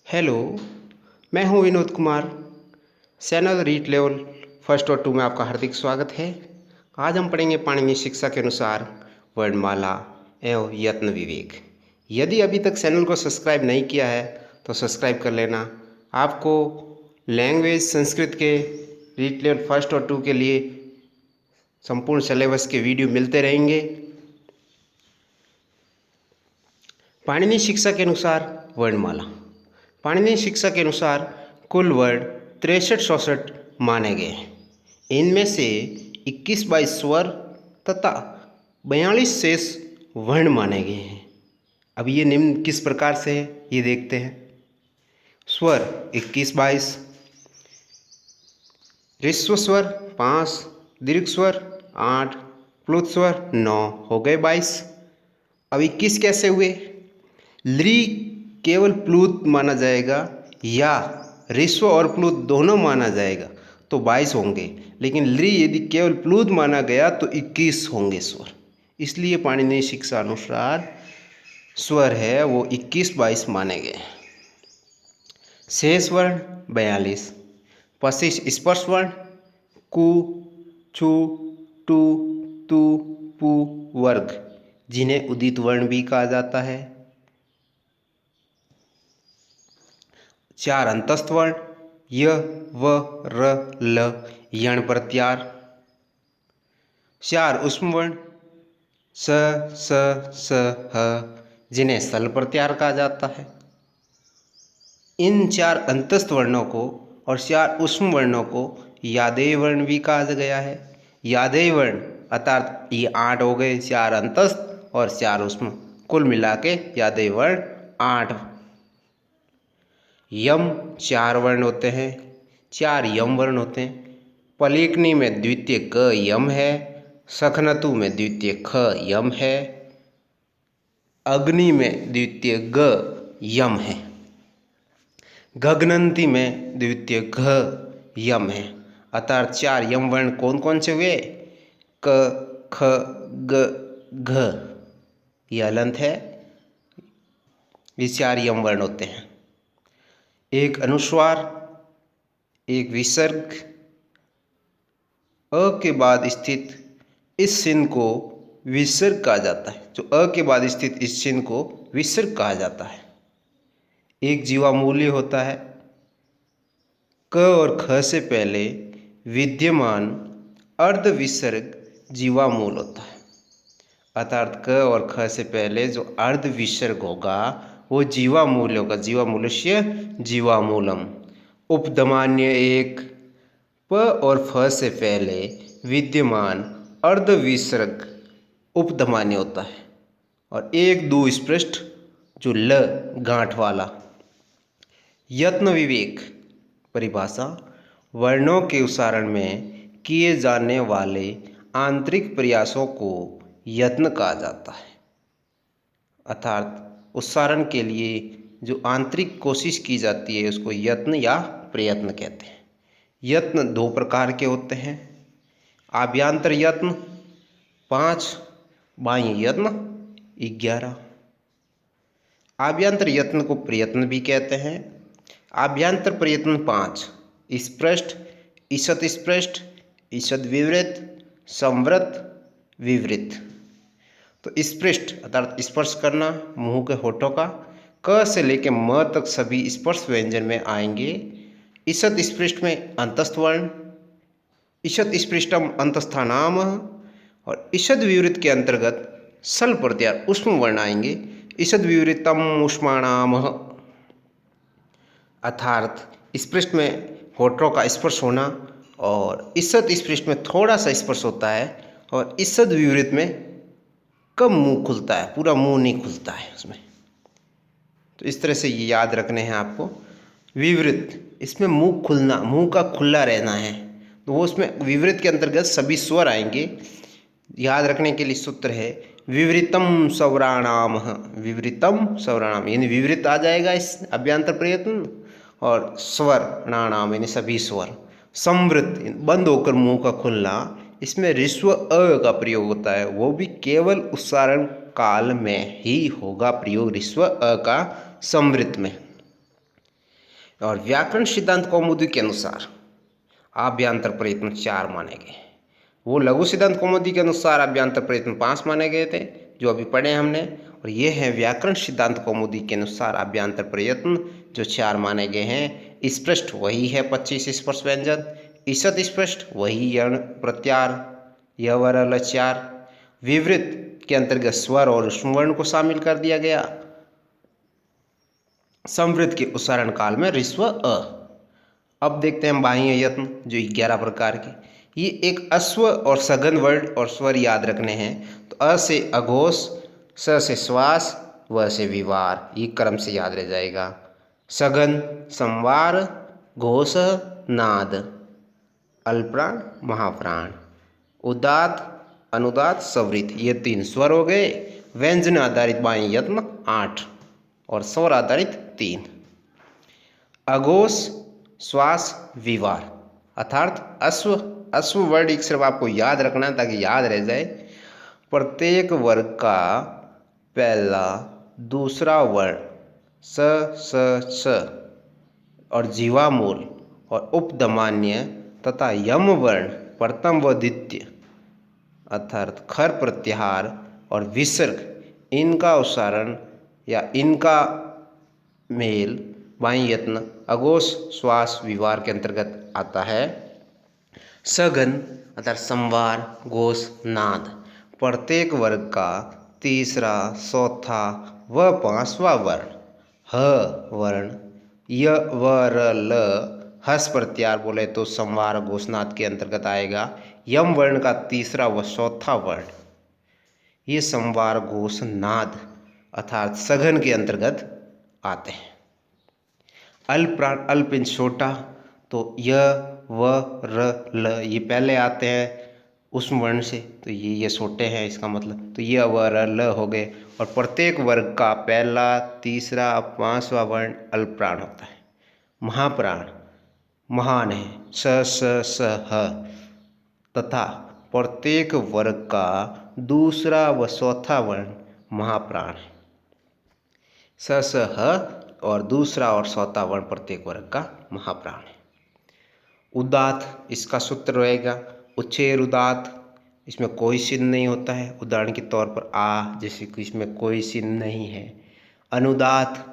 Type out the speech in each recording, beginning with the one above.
Hello, मैं हूं Vinod Kumar. Channel read level first और टू में आपका हार्दिक स्वागत है। आज हम पढ़ेंगे पाणिनि शिक्षा के अनुसार वर्णमाला एवं यत्न विवेक। यदि अभी तक चैनल को सब्सक्राइब नहीं किया है तो सब्सक्राइब कर लेना। आपको लैंग्वेज संस्कृत के रीड लेवल फर्स्ट और टू के लिए संपूर्ण सिलेबस के वीडियो मिलते रहेंगे। पाणिनि शिक्षा के अनुसार वर्णमाला। पाणिनि शिक्षा के अनुसार कुल वर्ण 63-64 माने गए हैं। इनमें से 21-22 स्वर तथा 42 शेष वर्ण माने गए हैं। अब ये निम्न किस प्रकार से है ये देखते हैं। स्वर 21-22, ह्रस्व स्वर 5, दीर्घ स्वर 8, प्लुत स्वर 9 हो गए 22। अब 21 कैसे हुए? लृ केवल प्लुत माना जाएगा या ह्रस्व और प्लुत दोनों माना जाएगा तो 22 होंगे, लेकिन लृ यदि केवल प्लुत माना गया तो 21 होंगे स्वर। इसलिए पाणिनि शिक्षा अनुसार स्वर है वो 21-22 माने गए। शेष वर्ण 42, पशिश स्पर्श वर्ण कु, छु, टु, तु, पु वर्ग, जिन्हें उदित वर्ण भी कहा जाता है। 4 अंतस्थ वर्ण य, व, र, ल यण प्रत्यार। 4 ऊष्म वर्ण स, स, ह, जिन्हें सल प्रत्यार कहा जाता है। इन 4 अंतस्थ वर्णों को और 4 ऊष्म वर्णों को यादेय वर्ण भी कहा गया है। यादेय वर्ण अर्थात ये 8 हो गए, 4 अंतस्थ और 4 ऊष्म, कुल मिला के यादेय वर्ण 8। यम 4 वर्ण होते हैं, 4 यम वर्ण होते हैं। पलेकनी में द्वितीय क यम है, सखनतु में द्वितीय ख यम है, अग्नि में द्वितीय ग यम है, गगनंती में द्वितीय घ यम है। अर्थात 4 यम वर्ण कौन कौन से हुए? क, ख, ग, घ, यह हलंत है। ये 4 यम वर्ण होते हैं। एक अनुस्वार, एक विसर्ग, अ के बाद स्थित इस चिन्ह को विसर्ग कहा जाता है। जो अ के बाद स्थित इस चिन्ह को विसर्ग कहा जाता है। एक जीवामूल्य होता है। क और ख से पहले विद्यमान अर्ध विसर्ग जीवामूल होता है। अर्थात क और ख से पहले जो अर्ध विसर्ग होगा वो जीवामूल होगा। जीवामूलस्य जीवामूलम। उपधमान्य एक, प और फ से पहले विद्यमान अर्ध विसर्ग उपधमान्य होता है। और एक दो स्पृष्ट जो ल गांठ वाला। यत्न विवेक परिभाषा, वर्णों के उच्चारण में किए जाने वाले आंतरिक प्रयासों को यत्न कहा जाता है। अर्थात उच्चारण के लिए जो आंतरिक कोशिश की जाती है उसको यत्न या प्रयत्न कहते हैं। यत्न 2 प्रकार के होते हैं। आभ्यंतर यत्न 5, बाह्य यत्न 11। आभ्यंतर यत्न को प्रयत्न भी कहते हैं। आभ्यंतर प्रयत्न 5, स्पृष्ट, ईषत् स्पृष्ट, ईषद् विवृत, संवृत, विवृत। तो स्पृष्ट अर्थात स्पर्श करना मुंह के होठों का, क से लेकर म तक सभी स्पर्श व्यंजन में आएंगे। ईषत् स्पृष्ट में अंतस्थ वर्ण, ईषत् स्पृष्टम अंतस्थानाम, और ईषद् विवृत के अंतर्गत सल प्रत्यार ऊष्म वर्ण आएंगे। ईषद् विवृतम ऊष्माणाम। अर्थात स्पृष्ट में होठों का स्पर्श होना और ईषत् स्पृष्ट में थोड़ा सा स्पर्श होता है और ईषद् विवृत में कम मुंह खुलता है, पूरा मुंह नहीं खुलता है उसमें। तो इस तरह से ये याद रखने हैं आपको। विवृत, इसमें मुंह खुलना, मुंह का खुला रहना है, तो वो उसमें विवृत के अंतर्गत सभी स्वर आएंगे। याद रखने के लिए सूत्र है विवृतम सवराणाम। विवृतम सवराणाम यानी विवृत आ जाएगा इस अभ्यंतर प्रयत्न, और स्वर नाणाम यानी सभी स्वर। संवृत बंद होकर मुंह का खुलना, इसमें ऋस्व अ का प्रयोग होता है, वो भी केवल उच्चारण काल में ही होगा प्रयोग ऋस्व अ का संवृत में। और व्याकरण सिद्धांत कौमुदी के अनुसार आभ्यंतर प्रयत्न 4 माने गए। वो लघु सिद्धांत कौमुदी के अनुसार आभ्यंतर प्रयत्न 5 माने गए थे, जो अभी पढ़े हमने। और ये है व्याकरण सिद्धांत कौमुदी के अनुसार आभ्यंतर प्रयत्न जो 4 माने गए हैं। स्पष्ट वही है 25 स्पर्श व्यंजन, ईषद स्पष्ट वही यण प्रत्यार यवर लचार। विवृत के अंतर्गत स्वर और स्वर्ण को शामिल कर दिया गया। संवृत के उच्चारण काल में ऋस्व अ। अब देखते हैं बाह्य यत्न जो 11 प्रकार के। ये एक अश्व और सघन वर्ण और स्वर याद रखने हैं। तो अ से अघोष, स से श्वास, व से विवार, ये क्रम से याद रह जाएगा। सघन संवार, घोष नाद, अल्प्राण महाप्राण, उदात अनुदात संवृत, ये 3 स्वर हो गए। व्यंजन आधारित बाह्य यत्न 8 और स्वर आधारित 3। अघोष श्वास विवार अर्थात अश्व वर्ड एक सिर्फ आपको याद रखना है ताकि याद रह जाए। प्रत्येक वर्ग का पहला दूसरा वर्ण स और जीवामूल और उपदमान्य तथा यम वर्ण प्रथम व द्वितीय अर्थात खर प्रत्याहार और विसर्ग, इनका उच्चारण या इनका मेल बाह्य यत्न अघोष श्वास विवार के अंतर्गत आता है। सघन अर्थात संवार घोष नाद, प्रत्येक वर्ग का तीसरा चौथा व 5वां वर्ण ह वर्ण य व र ल हस प्रत्यार बोले तो संवार घोषनाद के अंतर्गत आएगा। यम वर्ण का तीसरा व चौथा वर्ण ये संवार घोषनाद अर्थात सघन के अंतर्गत आते हैं। अल्प्राण अल्प इन छोटा, तो य व र ल ये पहले आते हैं उस वर्ण से, तो ये छोटे हैं इसका मतलब, तो य व र ल हो गए। और प्रत्येक वर्ग का पहला तीसरा 5वां वर्ण अल्प्राण होता है। महाप्राण महान है स ह, तथा प्रत्येक वर्ग का दूसरा व चौथा वर्ण महाप्राण है। स ह और दूसरा और चौथा वर्ण प्रत्येक वर्ग का महाप्राण है। उदात इसका सूत्र रहेगा उच्छेर उदात, इसमें कोई चिन्ह नहीं होता है। उदाहरण के तौर पर आ, जैसे कि इसमें कोई चिन्ह नहीं है। अनुदात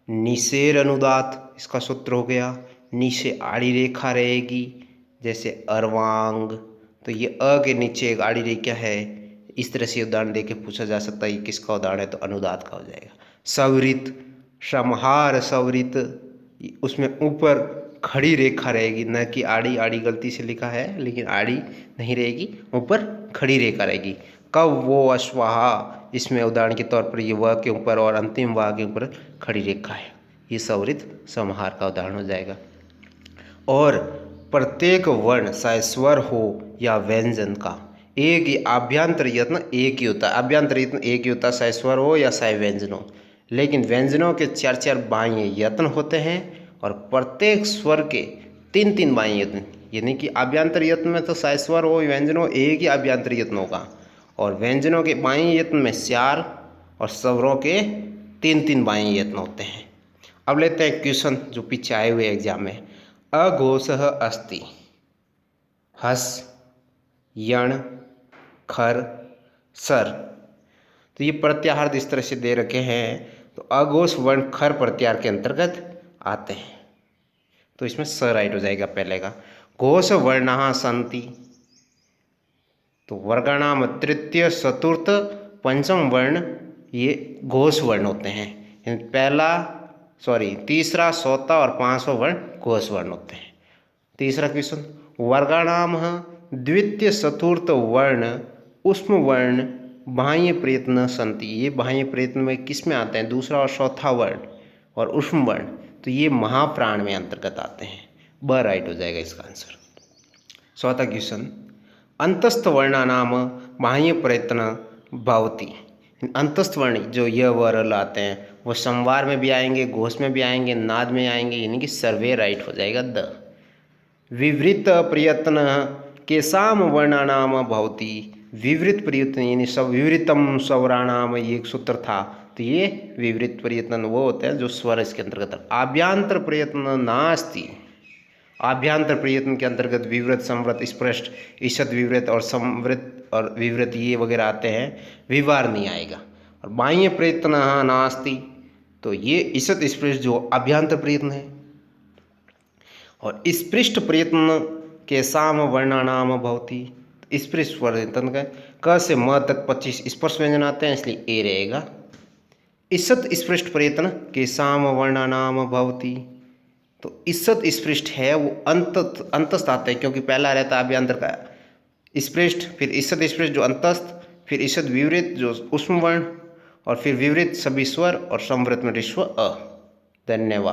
निषेर अनुदात इसका सूत्र हो गया, नीचे आड़ी रेखा रहेगी जैसे अर्वांग, तो ये अ के नीचे एक आड़ी रेखा है। इस तरह से उदाहरण देके पूछा जा सकता है ये किसका उदाहरण है, तो अनुदात का हो जाएगा। सवृत समहार सवृत, उसमें ऊपर खड़ी रेखा रहेगी, न कि आड़ी। आड़ी गलती से लिखा है लेकिन आड़ी नहीं रहेगी, ऊपर खड़ी रेखा रहेगी। कव वो अश्वाहा, इसमें उदाहरण के तौर पर ये व के ऊपर और अंतिम व के ऊपर खड़ी रेखा है, ये सवृत समाहार का उदाहरण हो जाएगा। और प्रत्येक वर्ण चाहे स्वर हो या व्यंजन का एक ही आभ्यंतर यत्न एक ही होता है। आभ्यंतर यत्न एक ही होता है चाहे स्वर हो या चाहे व्यंजन हो, लेकिन व्यंजनों के 4 बाह्य यत्न होते हैं और प्रत्येक स्वर के 3 बाह्य यत्न, यानी कि आभ्यंतर यत्न में तो चाहे स्वर हो व्यंजन हो एक ही आभ्यंतर यत्न होगा, और व्यंजनों के बाह्य यत्न में 4 और स्वरों के 3 बाह्य यत्न होते हैं। अब लेते हैं क्वेश्चन जो पीछे आए हुए एग्जाम में। अघोषः अस्ति, हस यण खर सर, तो ये प्रत्याहार इस तरह से दे रखे हैं। तो अघोष वर्ण खर प्रत्याहार के अंतर्गत आते हैं, तो इसमें स राइट हो जाएगा पहले का। घोष वर्णाः सन्ति, तो वर्गाणाम तृतीय चतुर्थ पंचम वर्ण ये घोष वर्ण होते हैं। तीसरा चौथा और 5वां वर्ण घोष वर्ण होते हैं। तीसरा क्वेश्चन, वर्गाणाम द्वितीय चतुर्थ वर्ण उष्म वर्ण बाह्य प्रयत्न संति, ये बाह्य प्रयत्न में किस में आते हैं, दूसरा और चौथा वर्ण और उष्म वर्ण, तो ये महाप्राण में अंतर्गत आते हैं। ब राइट हो जाएगा इसका आंसर। चौथा क्वेश्चन, अंतस्थ वर्णानाम बाह्य प्रयत्न भवति, अंतस्थ वर्ण जो य व र आते हैं वो संवार में भी आएंगे, घोष में भी आएंगे, नाद में आएंगे, यानी कि सर्वे राइट हो जाएगा द। विवृत प्रयत्न केसाम वर्णानाम भवति, विवृत प्रयत्न यानी सब विवृतम स्वराणाम ये एक सूत्र था, तो ये विवृत प्रयत्न वो होते हैं जो स्वर इसके अंतर्गत। आभ्यंतर प्रयत्न नास्ति। आभ्यंतर प्रयत्न के अंतर्गत विवृत, संवृत, स्पृष्ट, ईषद विवृत और संवृत और विवृत ये वगैरह आते हैं, विवार नहीं आएगा। और बाह्य प्रयत्न नास्ति, तो ये ईषद स्पृष्ट जो आभ्यंतर प्रयत्न है। और स्पृष्ट प्रयत्न के साम वर्णानाम भवति। स्पृष्ट प्रयत्न का क से म तक 25 स्पर्श व्यंजन आते हैं, इसलिए ए रहेगा। ईषद स्पृष्ट प्रयत्न के साम वर्णानाम भवति, तो ईषद स्पृष्ट है वो अंतस्थ आते हैं, क्योंकि पहला रहता है अभ्यंतर का स्पृष्ट, फिर ईषद स्पृष्ट जो अंतस्थ, फिर ईषद विवृत जो ऊष्म वर्ण, और फिर विवृत सभी स्वर, और संवृत में ऋस्व अ। धन्यवाद।